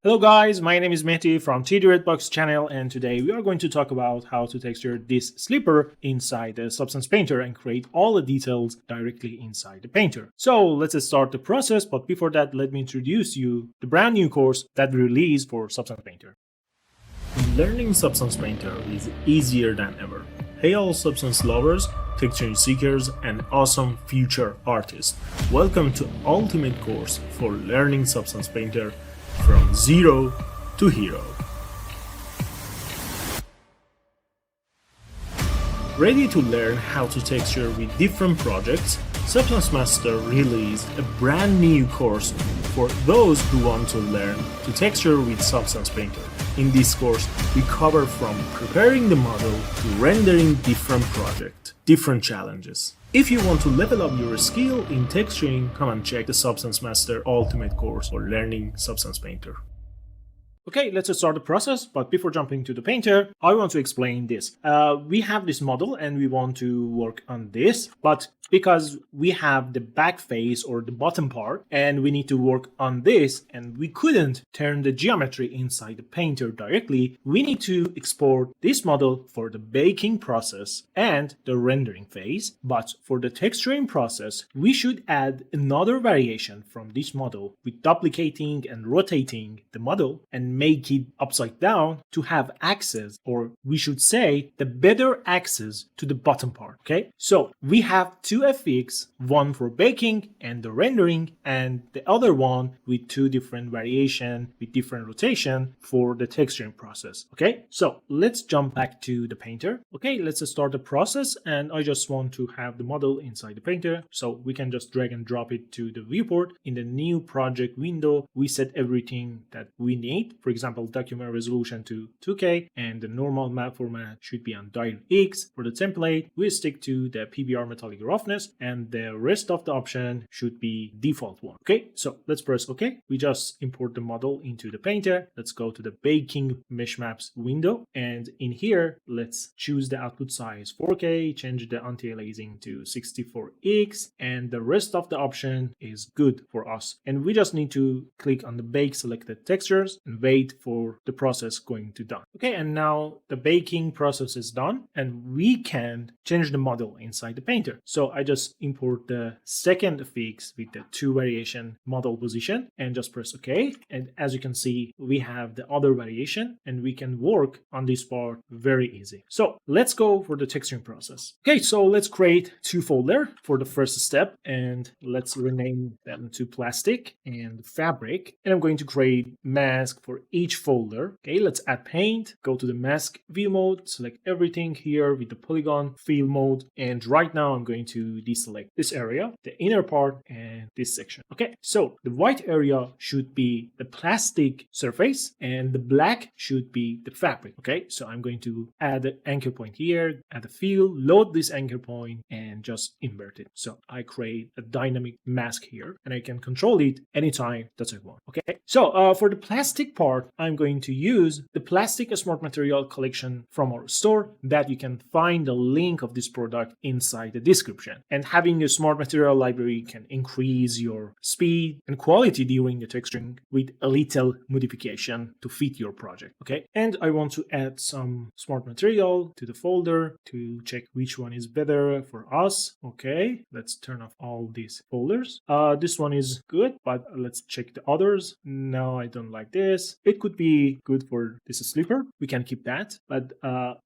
Hello guys, my name is Mehdi from TD Redbox channel, and today we are going to talk about how to texture this slipper inside the Substance Painter and create all the details directly inside the painter. So let's start the process, but before that let me introduce you the brand new course that we released for Substance Painter. Learning Substance Painter is easier than ever. Hey all substance lovers, texture seekers, and awesome future artists. Welcome to Ultimate Course for Learning Substance Painter from zero to hero. Ready to learn how to texture with different projects? Substance Master released a brand new course for those who want to learn to texture with Substance Painter. In this course, we cover from preparing the model to rendering different projects, different challenges. If you want to level up your skill in texturing, come and check the Substance Master Ultimate course for learning Substance Painter. Okay, let's start the process, but before jumping to the painter, I want to explain this. We have this model and we want to work on this, but because we have the back face or the bottom part and we need to work on this and we couldn't turn the geometry inside the painter directly, we need to export this model for the baking process and the rendering phase. But for the texturing process, we should add another variation from this model with duplicating and rotating the model and make it upside down to have access, or we should say the better access to the bottom part. Okay, so we have two FX, one for baking and the rendering, and the other one with two different variation with different rotation for the texturing process. Okay, so let's jump back to the painter. Okay, let's start the process, and I just want to have the model inside the painter, so we can just drag and drop it to the viewport. In the new project window, we set everything that we need. For example, document resolution to 2K, and the normal map format should be on DirectX. For the template, we stick to the PBR metallic roughness, and the rest of the option should be default one. Okay, so let's press OK. We just import the model into the painter. Let's go to the baking mesh maps window, and in here let's choose the output size 4K, change the anti-aliasing to 64x, and the rest of the option is good for us. And we just need to click on the bake selected textures and wait for the process going to done. Okay, and now the baking process is done and we can change the model inside the painter. So I just import the second fix with the two variation model position and just press OK. And as you can see, we have the other variation and we can work on this part very easy. So let's go for the texturing process. Okay, so let's create two folder for the first step, and let's rename them to plastic and fabric. And I'm going to create mask for each folder. Okay, let's add paint, go to the mask view mode, select everything here with the polygon fill mode. And right now I'm going to deselect this area, the inner part, and this section. Okay, so the white area should be the plastic surface and the black should be the fabric. Okay, so I'm going to add an anchor point here, add a fill, load this anchor point, and just invert it. So I create a dynamic mask here and I can control it anytime that I want. Okay, so for the plastic part, I'm going to use the plastic smart material collection from our store that you can find the link of this product inside the description. And having a smart material library can increase your speed and quality during the texturing with a little modification to fit your project. Okay, and I want to add some smart material to the folder to check which one is better for us. Okay, let's turn off all these folders. This one is good, but let's check the others. No, I don't like this. It could be good for this slipper. We can keep that, but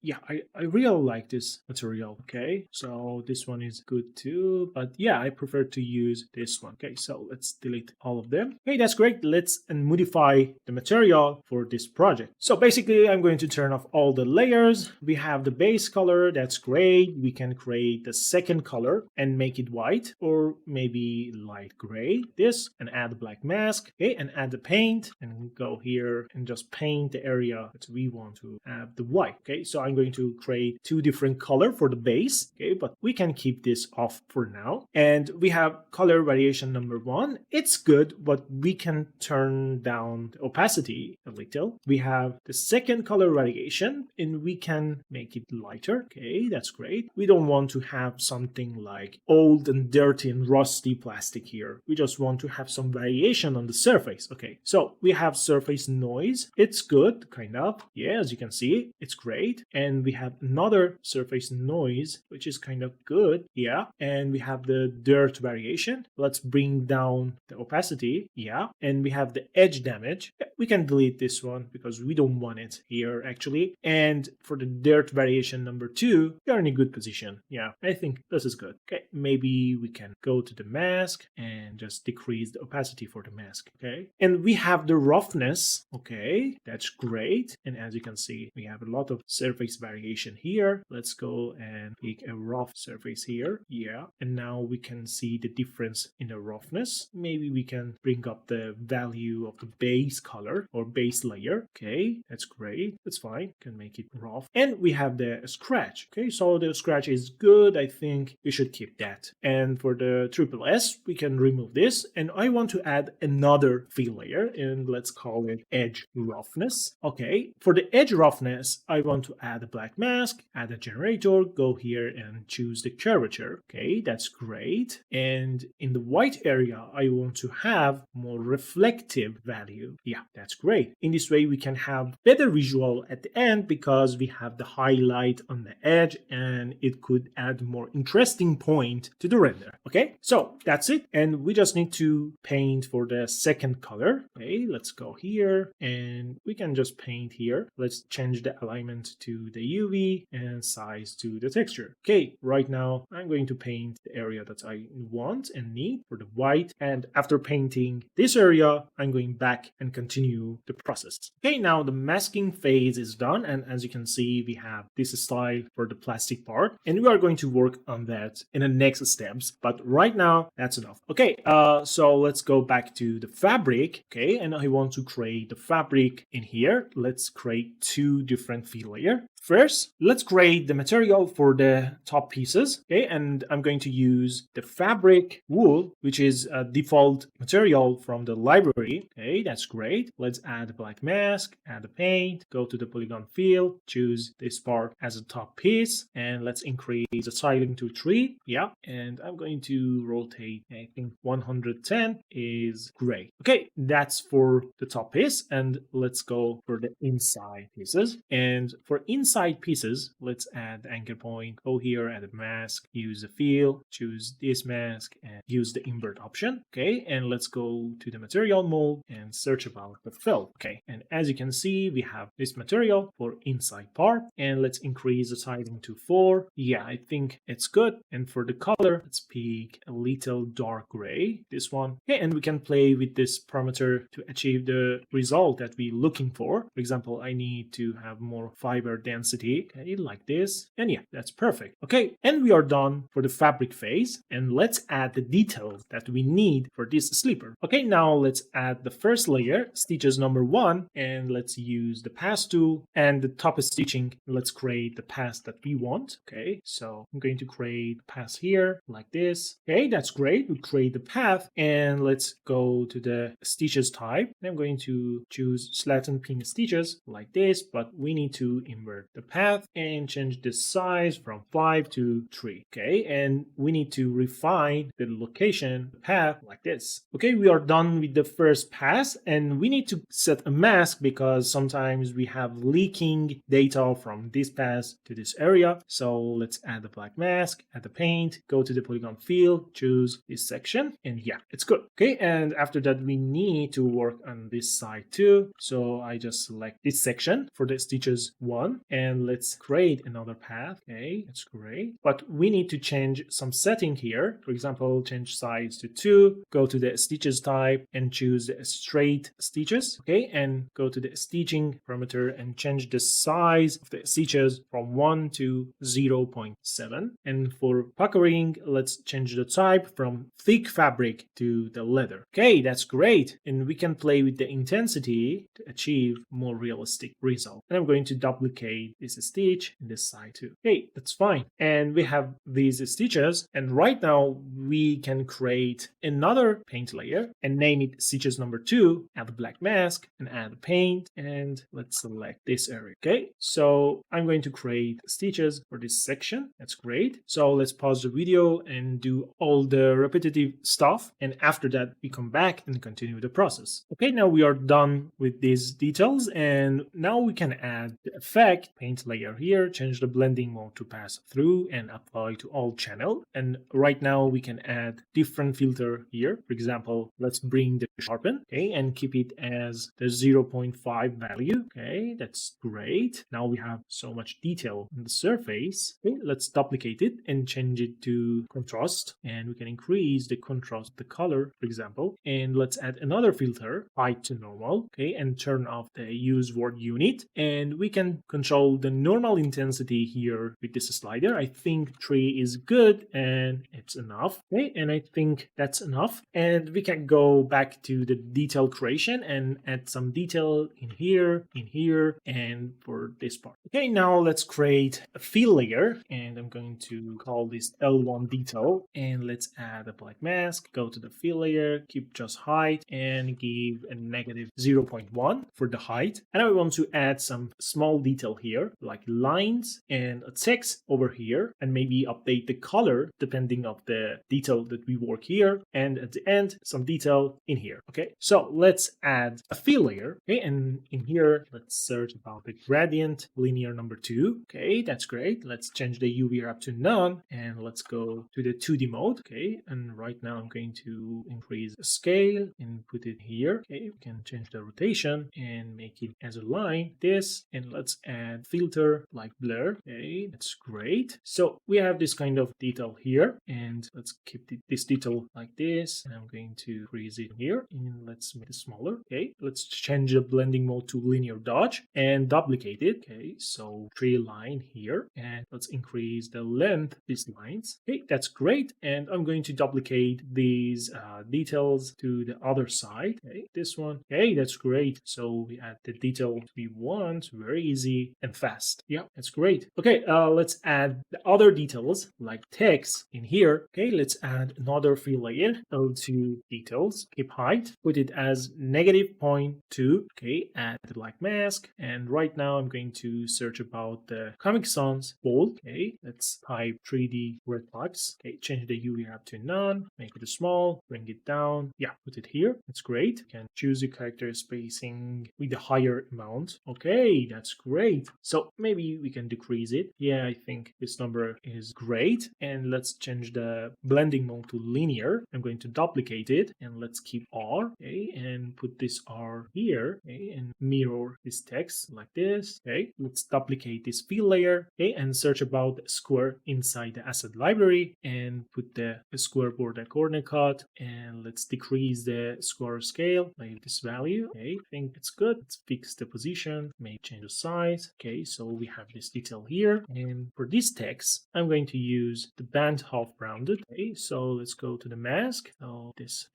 yeah, I really like this material. Okay, so this one is good too, but yeah, I prefer to use this one. Okay, so let's delete all of them. Okay, that's great. Let's modify the material for this project. So basically, I'm going to turn off all the layers. We have the base color, that's great. We can create the second color and make it white or maybe light gray, this, and add a black mask. Okay, and add the paint and go here and just paint the area that we want to have the white. Okay, so I'm going to create two different color for the base. Okay, but we can keep this off for now. And we have color variation number 1. It's good, but we can turn down the opacity a little. We have the second color variation and we can make it lighter. Okay, that's great. We don't want to have something like old and dirty and rusty plastic here. We just want to have some variation on the surface. Okay, so we have surface noise. It's good, kind of. Yeah, as you can see, it's great. And we have another surface noise, which is kind of good. Yeah. And we have the dirt variation. Let's bring down the opacity. Yeah. And we have the edge damage. We can delete this one because we don't want it here actually. And for the dirt variation number 2, we are in a good position. Yeah, I think this is good. Okay, maybe we can go to the mask and just decrease the opacity for the mask. Okay, and we have the roughness. Okay, that's great. And as you can see, we have a lot of surface variation here. Let's go and pick a rough surface here. Yeah, and now we can see the difference in the roughness. Maybe we can bring up the value of the base color or base layer. Okay, that's great. That's fine. Can make it rough. And we have the scratch. Okay, so the scratch is good. I think we should keep that. And for the triple S, we can remove this. And I want to add another fill layer, and let's call it edge roughness. Okay, for the edge roughness, I want to add a black mask, add a generator, go here and choose the curvature. Okay, that's great. And in the white area, I want to have more reflective value. Yeah, that's great. In this way, we can have better visual at the end because we have the highlight on the edge and it could add more interesting point to the render. Okay, so that's it. And we just need to paint for the second color. Okay, let's go here and we can just paint here. Let's change the alignment to the UV and size to the texture. Okay, right now I'm going to paint the area that I want and need for the white. And after painting this area, I'm going back and continue the process. Okay, now the masking phase is done. And as you can see, we have this style for the plastic part. And we are going to work on that in the next steps. But right now, that's enough. Okay, so let's go back to the fabric. Okay, and I want to create the fabric in here. Let's create 2 different fill layers. First, let's create the material for the top pieces. Okay, and I'm going to use the fabric wool, which is a default material from the library. Okay, that's great. Let's add a black mask, add a paint, go to the polygon fill, choose this part as a top piece, and let's increase the sizing to 3. Yeah, and I'm going to rotate, I think 110 is great. Okay, that's for the top piece, and let's go for the inside pieces. And for inside pieces, let's add the anchor point, go here, add a mask, use the fill, choose this mask, and use the invert option. Okay, and let's go to the material mold and search about the fill. Okay, and as you can see, we have this material for inside part, and let's increase the sizing to 4. Yeah, I think it's good. And for the color, let's pick a little dark gray, this one. Okay, and we can play with this parameter to achieve the result that we're looking for. For example, I need to have more fiber density, okay, like this. And yeah, that's perfect. Okay, and we are done for the fabric phase. And let's add the details that we need for this sleeper. Okay, now let's add the first layer, stitches number 1, and let's use the pass tool and the top stitching. Let's create the pass that we want. Okay, so I'm going to create a pass here like this. Okay, that's great. We create the path and let's go to the stitches type. I'm going to choose slat and pin stitches like this, but we need to invert the path and change the size from 5 to 3. Okay, and we need to refine the location, the path like this. Okay, we are done with the first pass and we need to set a mask because sometimes we have leaking data from this pass to this area. So let's add the black mask, add the paint, go to the polygon field, choose this section, and yeah, it's good. Okay, and after that we need to work on this side too. So I just select this section for the stitches 1 and let's create another path. Okay, that's great. But we need to change some setting here. For example, change size to 2, go to the stitches type and choose the straight stitches. Okay, and go to the stitching parameter and change the size of the stitches from 1 to 0.7. And for puckering, let's change the type from thick fabric to the leather. Okay, that's great. And we can play with the intensity to achieve more realistic result. And I'm going to duplicate create this stitch in this side too. Okay, that's fine. And we have these stitches, and right now we can create another paint layer and name it stitches number 2, add the black mask and add the paint, and let's select this area. Okay, so I'm going to create stitches for this section. That's great. So let's pause the video and do all the repetitive stuff, and after that we come back and continue the process. Okay, now we are done with these details, and now we can add the effect paint layer here, change the blending mode to pass through and apply to all channel. And right now we can add different filter here. For example, let's bring the sharpen, okay, and keep it as the 0.5 value. Okay, that's great. Now we have so much detail on the surface. Okay, let's duplicate it and change it to contrast, and we can increase the contrast of the color, for example. And let's add another filter, height to normal, okay, and turn off the use word unit, and we can control the normal intensity here with this slider. I think 3 is good and it's enough. Okay, and I think that's enough, and we can go back to the detail creation and add some detail in here, and for this part. Okay, now let's create a fill layer, and I'm going to call this L1 detail, and let's add a black mask, go to the fill layer, keep just height, and give a negative 0.1 for the height. And I want to add some small detail here, like lines and a text over here, and maybe update the color depending of the detail that we work here, and at the end some detail in here. Okay, so let's add a fill layer. Okay, and in here let's search about the gradient linear number 2. Okay, that's great. Let's change the UV wrap to none, and let's go to the 2D mode. Okay, and right now I'm going to increase the scale and put it here. Okay, we can change the rotation and make it as a line, this, and let's add filter like blur. Okay, that's great. So we have this kind of detail here, and let's keep this detail like this, and I'm going to increase it here, and let's make it smaller. Okay, let's change the blending mode to linear dodge and duplicate it. Okay, so 3 line here, and let's increase the length of these lines. Okay, that's great, and I'm going to duplicate these details to the other side. Okay, this one. Okay, that's great. So we add the detail we want, very easy and fast. Yeah, that's great. Okay, let's add the other details like text in here. Okay, let's add another fill layer, L2 details, keep height, put it as negative 0.2. Okay, add the black mask, and right now I'm going to search about the Comic Sans bold. Okay, let's type 3D red box. Okay, change the UV wrap to none, make it small, bring it down. Yeah, put it here. That's great. You can choose the character spacing with the higher amount. Okay, that's great. So maybe we can decrease it. Yeah, I think this number is great. And let's change the blending mode to linear. I'm going to duplicate it, and let's keep R. Okay, and put this R here. Okay, and mirror this text like this. Okay, let's duplicate this fill layer. Okay, and search about square inside the asset library, and put the square border coordinate cut, and let's decrease the square scale by this value. Okay, I think it's good. Let's fix the position, maybe change the size. Okay, so we have this detail here, and for this text I'm going to use the band half rounded. Okay, so let's go to the mask. So this.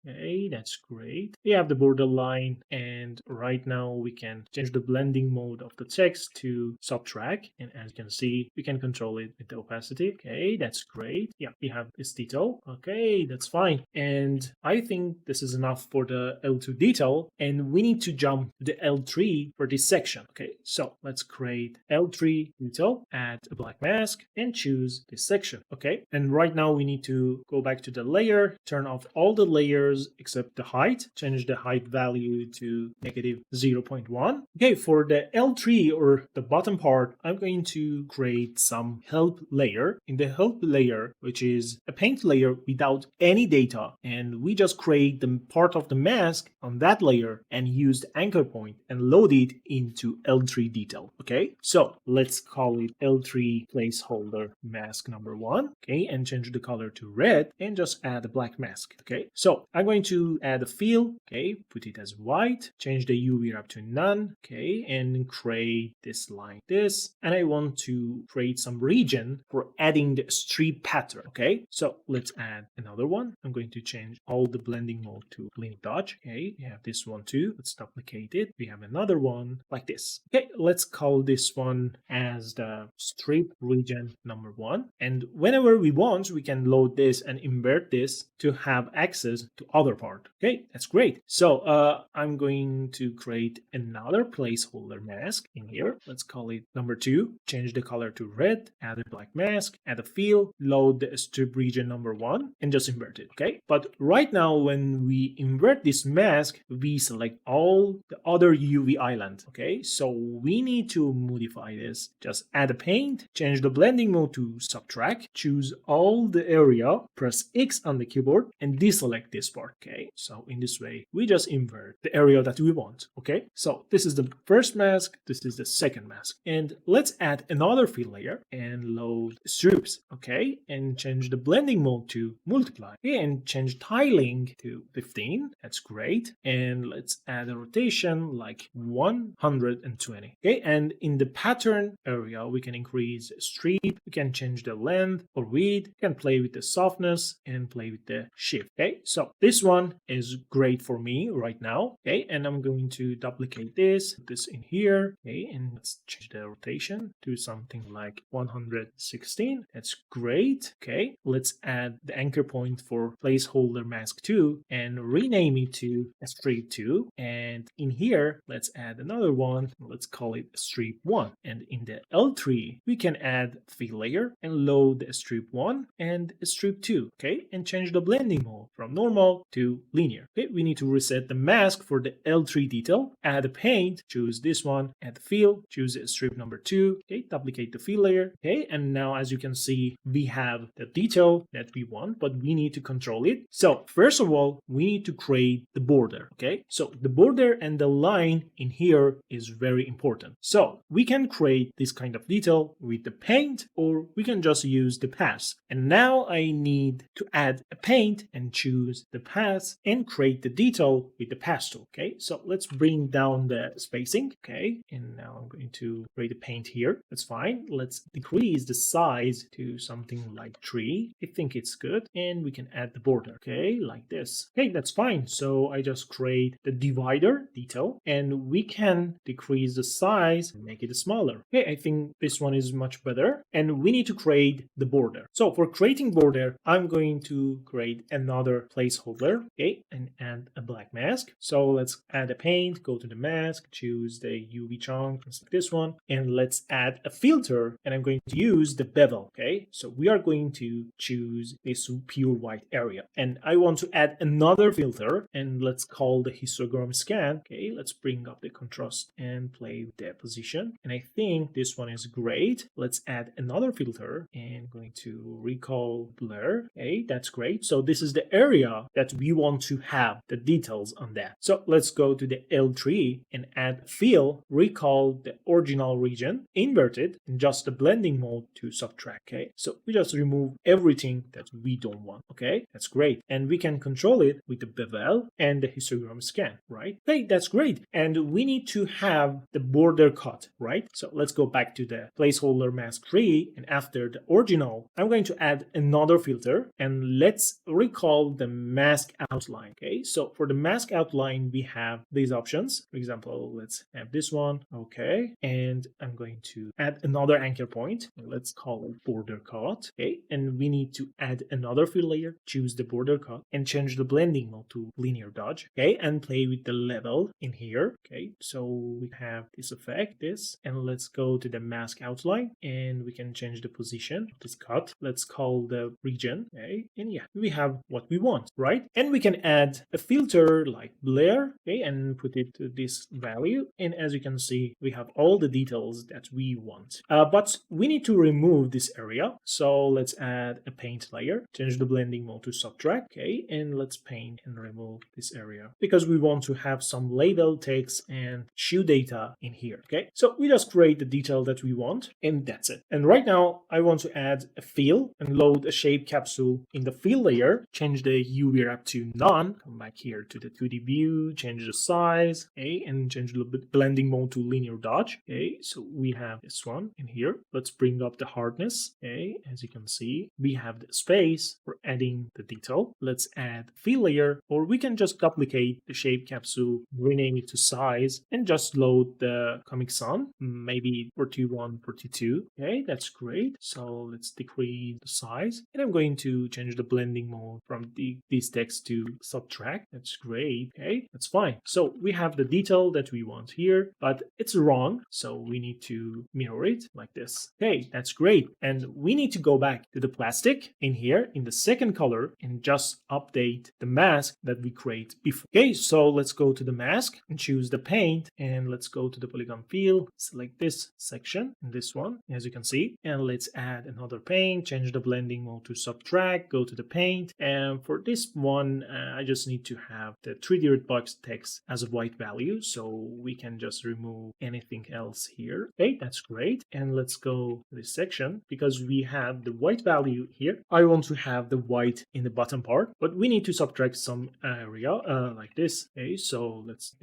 Okay, that's great. We have the border line, and right now we can change the blending mode of the text to subtract, and as you can see we can control it with the opacity. Okay, that's great. Yeah, we have this detail. Okay, that's fine, and I think this is enough for the L2 detail, and we need to jump to the L3 for this section. Okay, so let's create L3 detail, add a black mask, and choose this section. Okay, and right now we need to go back to the layer, turn off all the layers except the height, change the height value to negative 0.1. Okay, for the L3 or the bottom part, I'm going to create some help layer. In the help layer, which is a paint layer without any data, and we just create the part of the mask on that layer and use the anchor point and load it into L3 detail. Okay, so let's call it L3 placeholder mask number 1. Okay, and change the color to red, and just add a black mask. Okay, so I'm going to add a fill. Okay, put it as white, change the UV wrap to none. Okay, and create this line, this, and I want to create some region for adding the strip pattern. Okay, so let's add another one. I'm going to change all the blending mode to linear dodge. Okay, we have this one too. Let's duplicate it. We have another one like this. Okay, let's call this one as the strip region number 1. And whenever we want, we can load this and invert this to have access to other part. Okay, that's great. So I'm going to create another placeholder mask in here. Let's call it number 2. Change the color to red, add a black mask, add a fill, load the strip region number 1, and just invert it. Okay, but right now when we invert this mask, we select all the other UV island. Okay, so we need to modify this. Just add a paint, change the blending mode to subtract, choose all the area, press X on the keyboard, and deselect this part. Okay, so in this way we just invert the area that we want. Okay, so this is the first mask, this is the second mask, and let's add another fill layer and load strips. Okay, and change the blending mode to multiply. Okay, and change tiling to 15. That's great. And let's add a rotation like 120. Okay, and in the pattern area we can increase strip, we can change the length or width, we can play with the softness and play with the shift. Okay, so this one is great for me right now. Okay, and I'm going to duplicate this, put this in here. Okay, and let's change the rotation to something like 116. That's great. Okay, let's add the anchor point for placeholder mask 2 and rename it to strip 2. And in here, let's add another one. Let's call it strip 1. And in the L3, we can add fill layer and load the strip 1 and strip 2. Okay, and change the blending mode from normal to linear. Okay, we need to reset the mask for the L3 detail. Add a paint, choose this one, add the fill, choose strip number 2. Okay, duplicate the fill layer. Okay, and now as you can see, we have the detail that we want, but we need to control it. So first of all, we need to create the border. Okay, so the border and the line in here is very important. So we can create this kind of detail with the paint, or we can just use the path. And now I need to add a paint and choose the path and create the detail with the path tool. Okay, so let's bring down the spacing. Okay, and now I'm going to create a paint here. That's fine. Let's decrease the size to something like 3. I think it's good. And we can add the border. Okay, like this. Okay, that's fine. So I just create the divider detail and we can decrease the size and make it smaller. Okay, I think this one is much better. And we need to create the border. So for creating border, I'm going to create another placeholder. Okay, and add a black mask. So let's add a paint, go to the mask, choose the UV chunk, like this one, and let's add a filter. And I'm going to use the bevel. Okay, so we are going to choose this pure white area. And I want to add another filter, and let's call the histogram scan. Okay, let's bring up the contrast and play with the position. And I think this one is great. Let's add another filter and I'm going to recall blur. Okay, that's great. So this is the area that we want to have the details on that. So let's go to the L3 and add fill, recall the original region, invert it, and just the blending mode to subtract. Okay, so we just remove everything that we don't want. Okay, that's great. And we can control it with the bevel and the histogram scan, right? Okay, that's great. And we need to have the border cut, right? So let's go back to the placeholder mask 3, and after the original, I'm going to add another filter and let's recall the mask outline. Okay, so for the mask outline, we have these options. For example, let's have this one. Okay, and I'm going to add another anchor point. Let's call it border cut. Okay, and we need to add another fill layer, choose the border cut, and change the blending mode to linear dodge. Okay, and play with the level in here. Okay, so we have this effect, this, and let's go to the mask outline and we can change the position of this cut. Let's call the region. Okay, and yeah, we have what we want, right? And we can add a filter like blur. Okay, and put it to this value. And as you can see, we have all the details that we want. But we need to remove this area. So let's add a paint layer, change the blending mode to subtract. Okay, and let's paint and remove this area because we want to have some label text and shoe data in here. Okay, so we just create the detail that we want and that's it. And right now I want to add a fill and load a shape capsule in the fill layer, change the UV wrap to none, come back here to the 2D view, change the size, okay, and change the blending mode to linear dodge. Okay, so we have this one in here. Let's bring up the hardness. Okay, as you can see, we have the space for adding the detail. Let's add fill layer, or we can just duplicate the shape capsule, rename it to size, and just load the Comic Sun, maybe 41, 42. Okay, that's great. So let's decrease the size, and I'm going to change the blending mode from this text to subtract. That's great. Okay, that's fine. So we have the detail that we want here, but it's wrong. So we need to mirror it like this. Okay, that's great. And we need to go back to the plastic in here in the second color and just update the mask that we create before. Okay, so let's go to the mask and choose the paint, and let's go to the polygon field, select this section and this one, as you can see, and let's add another paint, change the blending mode to subtract, go to the paint, and for this one I just need to have the 3D Redbox text as a white value, so we can just remove anything else here. Okay, that's great. And let's go to this section. Because we have the white value here, I want to have the white in the bottom part, but we need to subtract some area like this. Okay, so let's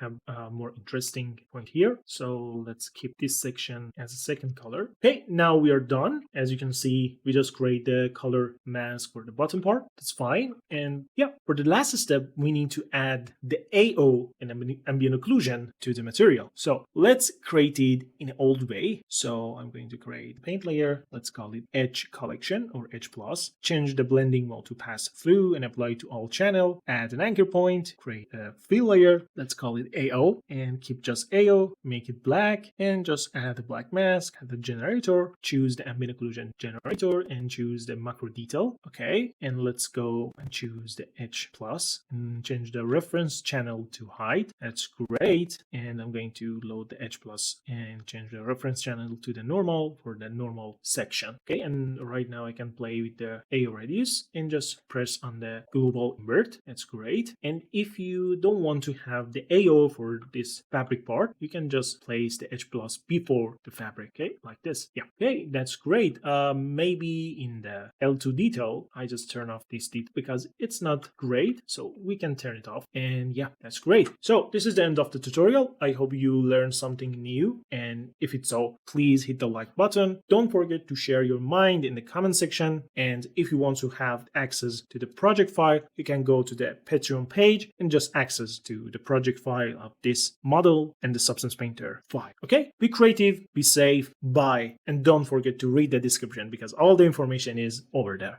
have a more interesting point here. So let's keep this section as a second color. Okay, now we are done. As you can see, we just create the color mask for the bottom part. That's fine. And yeah, for the last step, we need to add the AO and ambient occlusion to the material. So let's create it in an old way. So I'm going to create a paint layer. Let's call it Edge Collection or Edge Plus. Change the blending mode to pass through and apply to all channel. Add an anchor point. Create a fill layer. Let's call it AO and keep just AO. Make it black and just add a black mask. Add the generator. Choose the ambient occlusion generator and choose the macro detail. Okay, and let's go and choose the Edge Plus and change the reference channel to height. That's great. And I'm going to load the Edge Plus and change the reference channel to the normal for the normal section. Okay, and right now I can play with the AO radius and just press on the global invert. That's great. And if you don't want to have the AO for this fabric part, you can just place the Edge Plus before the fabric. Okay, like this. Yeah. Okay, that's great. Maybe in the L2 detail, I just turn off this detail because it's not great. So we can turn it off. And yeah, that's great. So this is the end of the tutorial. I hope you learned something new. And if it's so, please hit the like button. Don't forget to share your mind in the comment section. And if you want to have access to the project file, you can go to the Patreon page and just access to the project file of this model and the Substance Painter file. Okay, be creative, be safe, bye. And don't forget to read the description because all the information is over there.